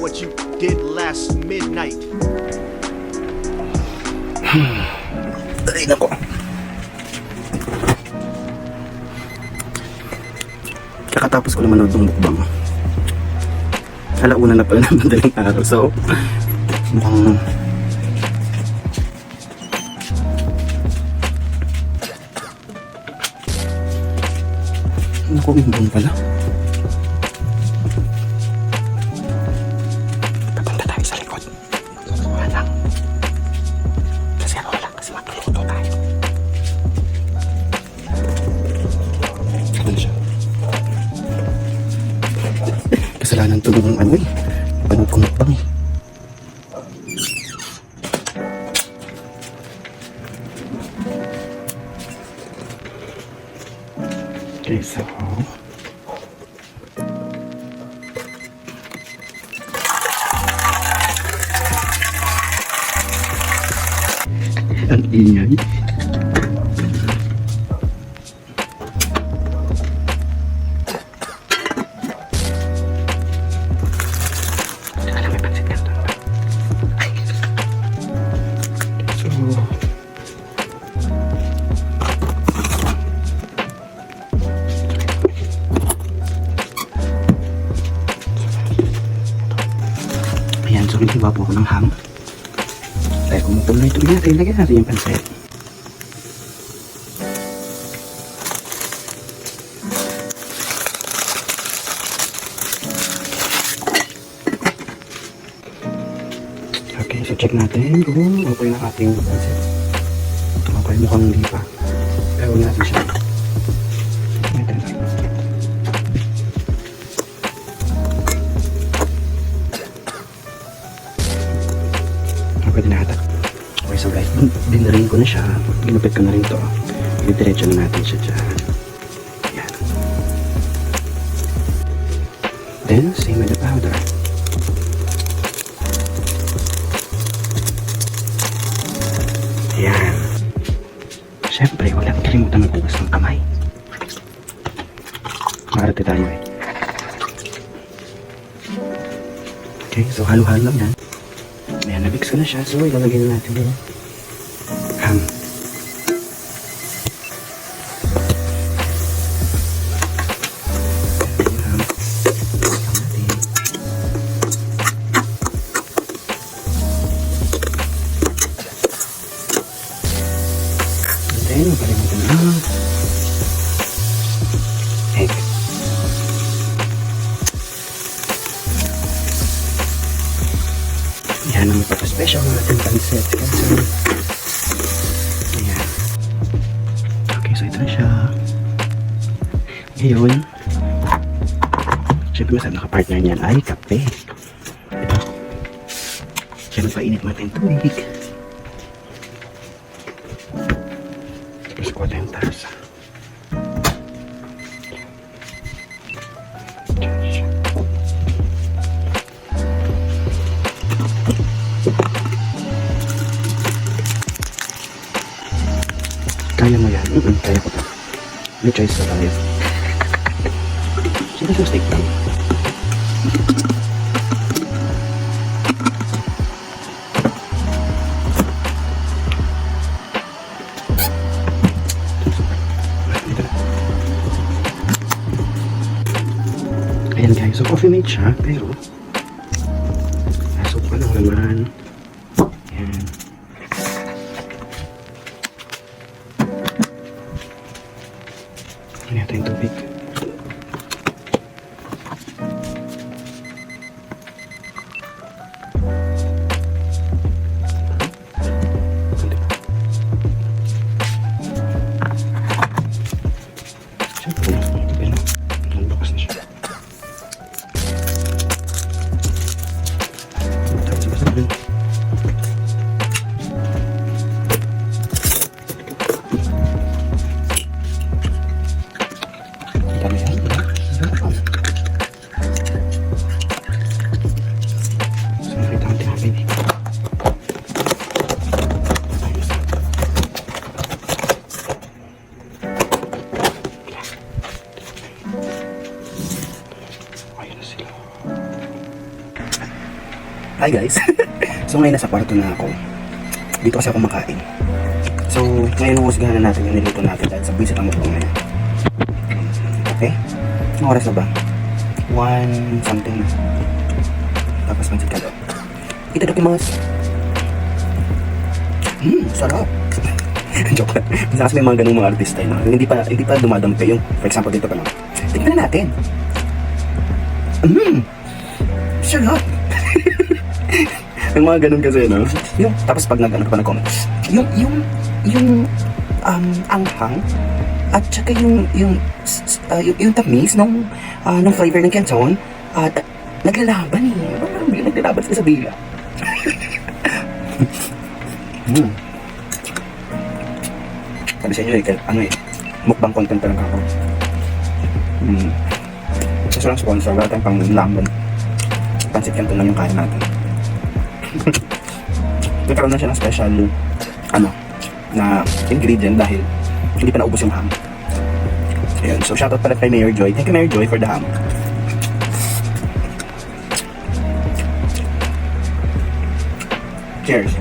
what you did last midnight. Ay, nako. Kakatapos ko naman ng mukbang. Alauna na pala ng madaling araw. So, mukhang naku, umbong pala. Papunta tayo sa likod. Kukuha lang. Kasi ano lang, kasi magluluto tayo. Ano siya? Kasalanan to nung ano eh. Panood ko mukbang eh. Okay, so ang ingay. Alam, may pansit ka doon. So ayan, so naghiwa po ako ng ham. Dahil kumukulo na ito natin, lagyan natin yung pansit. Okay, so check natin kung okay na ating pansit. Okay, mukhang hindi pa. Kaya huwag natin siya. Pwede na ata. Okay, so guys, dinarin ko na siya. Ginupit ko na rin to. Diretso na natin siya dyan. Ayan. Then, same with the powder. Ayan. Siyempre, wala kalimutan maghugas ng kamay. Maarte tayo eh. Okay, so halo-halo lang yan. Ayan, nabix ko na siya. So, ilalagay na natin din ham. And then, mapalimutan na egg. Yan ang ipapaspecial natin pansit. Ayan. Okay, so ito na siya. Ngayon, syempre masarap na kapartner niyan ay kape. Ito. Syempre painit natin tubig. Tapos kuha tayong tasa. Kaya mo yan. Kaya ko to. May choice na tayo. Sino sa steak lang? Ayan guys. So coffee mate siya. Pero nasok pa lang naman. Ayan. Ini natin yung tubig. Siyempre, pero nagbakas na siya. Tapos ba sabihin? Hi guys! So ngayon nasa kwarto na ako. Dito kasi ako makain. So ngayon huhusgahan na natin yung niluto natin dahil sa visit ang mukbang ngayon. Okay? Anong oras na ba? 1 something na. Tapos pansit ka daw. Itadakimasu! Sarap! Joke lang. Minsan kasi may mga ganung mga artista yun. Hindi pa dumadampi yung, for example dito pa lang. Tingnan na natin. Sarap! Yung mga ganun kasi, no? Yung, tapos pag nag-ano ka pa nag-comment, yung anghang, at saka yung tamis ng flavor ng Canton, at naglalaban eh. Parang naglalaban sila sa dila. Sabi sa inyo eh, mukbang content talaga ako. Kasi lang sponsor, wala tayong pang laman. Pansit Canton lang yung kain natin. Nagkaroon na siya ng special na ingredient dahil hindi pa naubos yung ham. Ayun, so shoutout pala kay Mayor Joy. Thank you Mayor Joy for the ham. Cheers.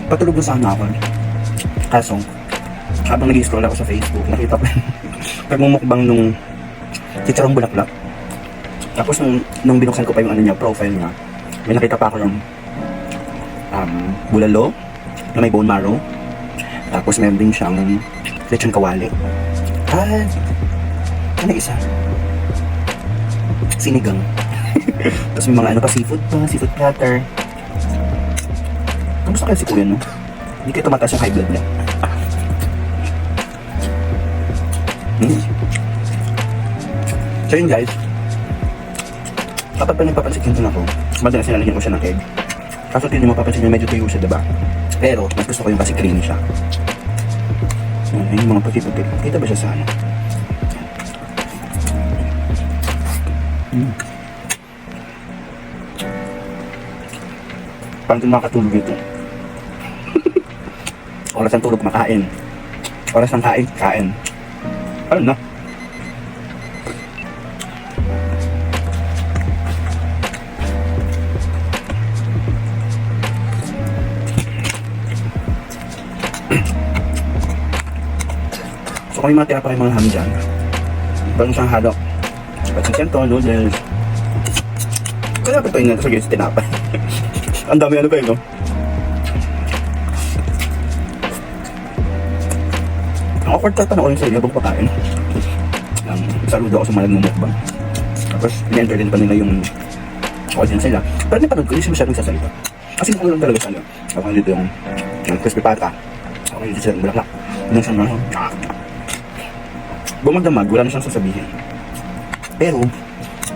Patulog na sana ako. Kaso, habang nag-scroll ako sa Facebook, nakita ko pagmumukbang nung chicharong bulaklak. Tapos nung binuksan ko pa yung profile niya, may nakita pa ako ng bulalo na may bone marrow. Tapos meron din siyang lechon kawali. At ano isa? Sinigang. Tapos may mga seafood platter. Kamusta kaya si Kuya, no? Hindi kayo tumataas yung high blood niya. So yun guys, kapag pa nagpapansit Canton ako, madalas nilalagyan ko siya ng egg. Kaso hindi mo mapapansin niya, medyo tuyo siya, diba? Pero mas gusto ko yung kasi creamy siya. Ayun yung mga puti-puti. Kita ba siya sa ano? Parang ito makatulog ito. Oras ng tulog, makain. Oras ng kain, kain. Ano na? So kung may matira pa yung mga ham dyan, parang siyang halo. Pansit Canton, noodles. Kaya pa ito yun sa gilid tinapay. Ang dami ano pa yun, no? Ang awkward ka pa na ko yung sa inyo, habang pakain. Saludo ako sa malag ng mukbang. Tapos, in-enter din pa nila yung audience nila. Pero napanood ko, hindi siya masyadong sasalita. Kasi kung lang talaga sa ano. Ako dito yung crispy pata. Ako dito siya yung bulaklak. Yung siyang bumagdamag, wala na siyang sasabihin. Pero,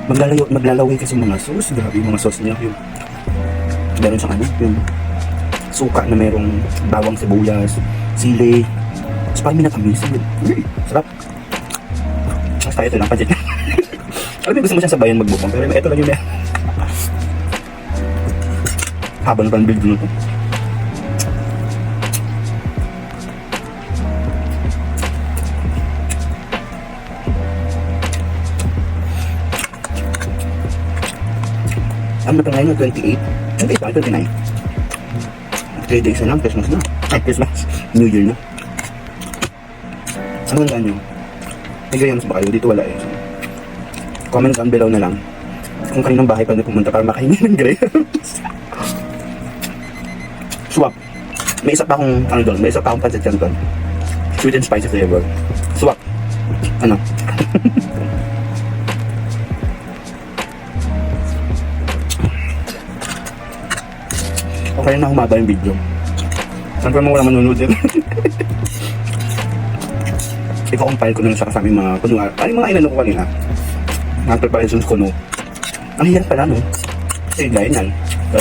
maglalaway kasi mga sauce. Grabe yung mga sauce niya. Yung, meron siyang yung suka na merong bawang sibuyas, sili. Tapos parang minatamis. Sarap. Tapos tayo ito lang, pansit. Alam mo, gusto mo siyang sabayan magbukong. Pero ito lang yung meron. Haba na parang build nito. Ano na pa ngayon, 28? 28 ba? 29? 3 days na lang, Christmas na. Ay, Christmas. New Year na. Ano ang ganyo? May gayams ba kayo? Dito wala eh. Comment down below na lang kung kaninong bahay pa na pumunta para makainin ng grapes. Swap. May isa pa akong, ano doon, may isa pa akong pansit Canton. Sweet and spicy flavor. Swap. Ano? Okay na humaba yung video. Saan pa mo wala manunod din? Iko-compile ko na siya kasama yung mga kunwari. Ay, mga inano ko kanina. Mga preparations ko, no. Ang hirap pala, no. Kasi gaya niyan.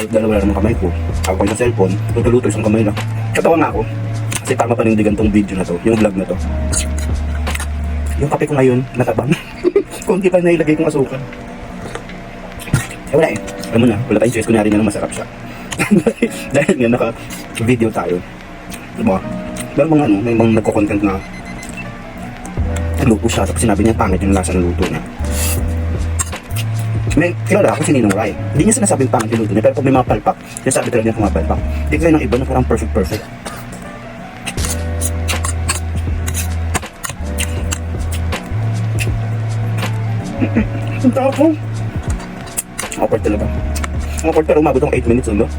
Dalawa lang kamay ko. Ako ko yung cellphone. Tutuluto isang kamay lang. Katawa nga ako. Kasi tama panindigan tong video na to. Yung vlog na to. Yung kape ko ngayon, natabang. Kunti pa na ilagay kong asukal. Eh, wala eh. Alam mo na, wala tayong choice. Kunyari na masarap siya. Dahil nga naka-video tayo. Diba? Meron mga may mga nagko-content na nagluto siya, tapos sinabi niya pangit yung lasa ng luto niya. May kilala ako si Ninong Rai. Hindi niya sinasabing pangit yung luto niya, pero pag may mga palpak, sinasabi talaga niya kung mga palpak. Hindi kayo ng iba na parang perfect. Ang tapo. Awkward talaga. Awkward pero umabot ng 8 minutes no?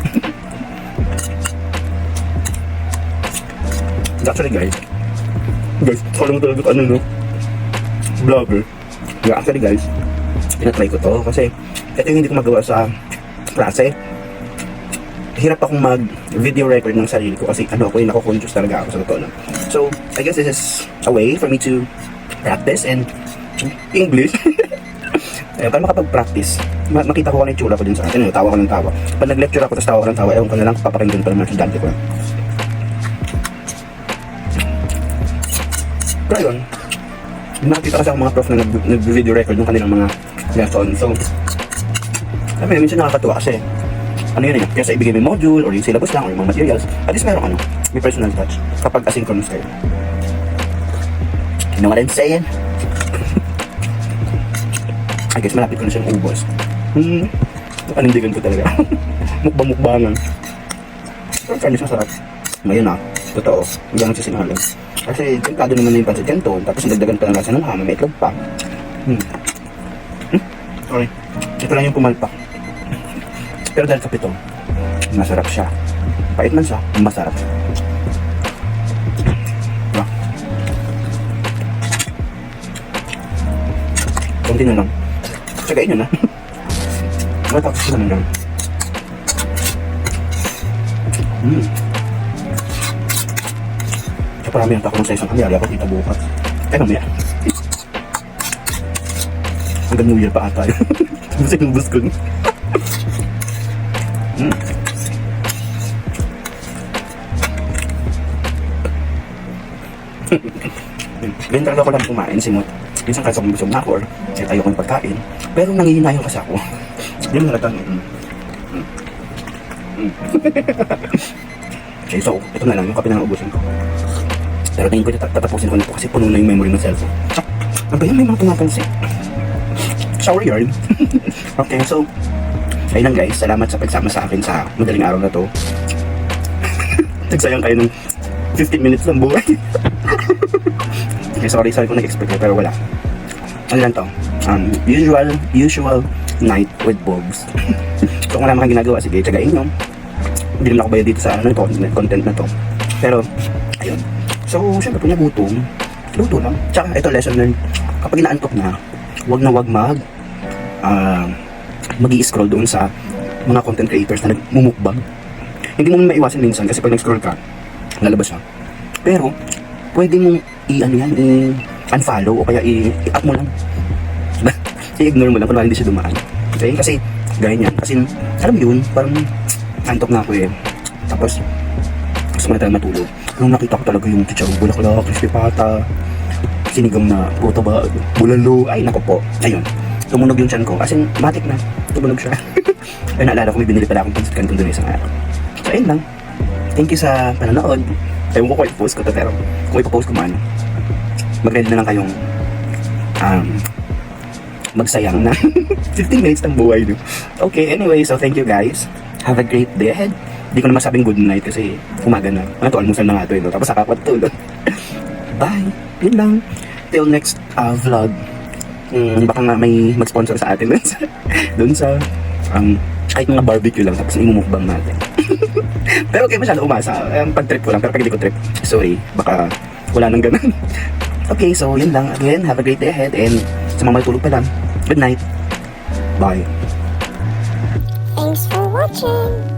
Actually guys, parang talaga ano no? Vlogger. Yeah, actually guys, tinatry ko to kasi ito yung hindi ko magawa sa klase. Hirap akong mag-video record ng sarili ko kasi ano ako yung nako-conscious talaga ako sa totoo lang. So, I guess this is a way for me to practice and English. Para makapag-practice, makita ko ano yung tsura ko din sa akin. Tawa ko ng tawa. Pag nag-lecture ako, tapos tawa ko ng tawa, ewan ko na lang, papakinggan pa naman sa dante ko. Pero yun, nakikita kasi ako mga prof na nag-video record ng kanilang mga lesson. So, alam mo, minsan nakakatuwa kasi ano yun eh, kaya sa ibigay may module or yung syllabus lang or yung mga materials, at least merong ano, may personal touch kapag asynchronous kayo. You know what I'm saying? I guess malapit ko na siyang ubos. Panindigan ko talaga. Mukbang-mukbangan. Pero fairness masarap. Ngayon na, totoo, hindi lang sisingalan. Kasi tentado naman na yung pancit canton, tapos nagdagan pa ng lasa ng hama, may itlog pa. Sorry, ito lang yung pumalpak. Pero dahil kapito, masarap siya. Pait man siya, masarap. Diba? Kunti na lang. Tsagain nyo na. Matapos ko naman lang. Kaya parami ang takong sa isang kamyari ako dito bukas. Kaya mamaya. Hanggang New Year pa ata yun. Gusto yung bus ko. Ganyan talaga ko lang kumain, simot. Minsan kahit sa busog na ako or kahit ayaw kong pagkain. Pero nangihinayon kasi ako. Hindi mo nalatang. Okay, so ito na lang yung kape na naubusin ko. Pero tingin ko tatapusin ko na ito kasi puno na yung memory ng cellphone. Ano ba yan? May mga pumapansin. Shower yarn. Okay, so ayun lang guys, salamat sa pagsama sa akin sa madaling araw na to. Nagsayang kayo ng 15 minutes ng buhay. Okay, sorry kung nag-expect pero wala. Ano lang to? Usual night with Bobs. So kung wala makang ginagawa, sige, tsagain nyo. Hindi naman ako bayad dito sa content na to. Pero, ayun. So, syempre po niya gutom. Luto lang. Tsaka, ito lesson learned. Kapag inaantok na, wag mag-i-scroll doon sa mga content creators na nagmumukbang. Hindi mo maiwasan minsan kasi pag nag-scroll ka, lalabas siya. Pero, pwede mong i-unfollow o kaya i-up mo lang. I-ignore mo lang kung hindi siya dumaan. Okay? Kasi, gaya niyan. Kasi, alam mo yun, parang antok na ako eh. Tapos, gusto mo na tayo matulog. Nung nakita ko talaga yung chicharong bulaklak, crispy pata, sinigang na puto ba, bulalo, ay nako po. Ayun. Tumunog yung tiyan ko kasi matik na, tumunog siya. Ay naalala ko may binili pala akong pancit canton doon isang araw. So ayun lang. Thank you sa panonood. Ewan ko kung i-post ko to pero kung ipopost ko man, mag-ready na lang kayong magsayang na 15 minutes ng buhay nyo. Okay, anyway, so thank you guys. Have a great day ahead. Hindi ko na masabing good night kasi umaga na. Ano to, almusal na nga to. Tapos saka patulog. Bye. Yun lang. Till next vlog. Baka nga may mag-sponsor sa atin dun sa kahit mga barbecue lang tapos imumukbang natin. Pero okay, masyado umasa. Pag-trip ko lang pero pag hindi ko trip, sorry, baka wala nang ganun. Okay, so yun lang. Again, have a great day ahead and sa mga matulog pa lang, good night. Bye. Thanks for watching.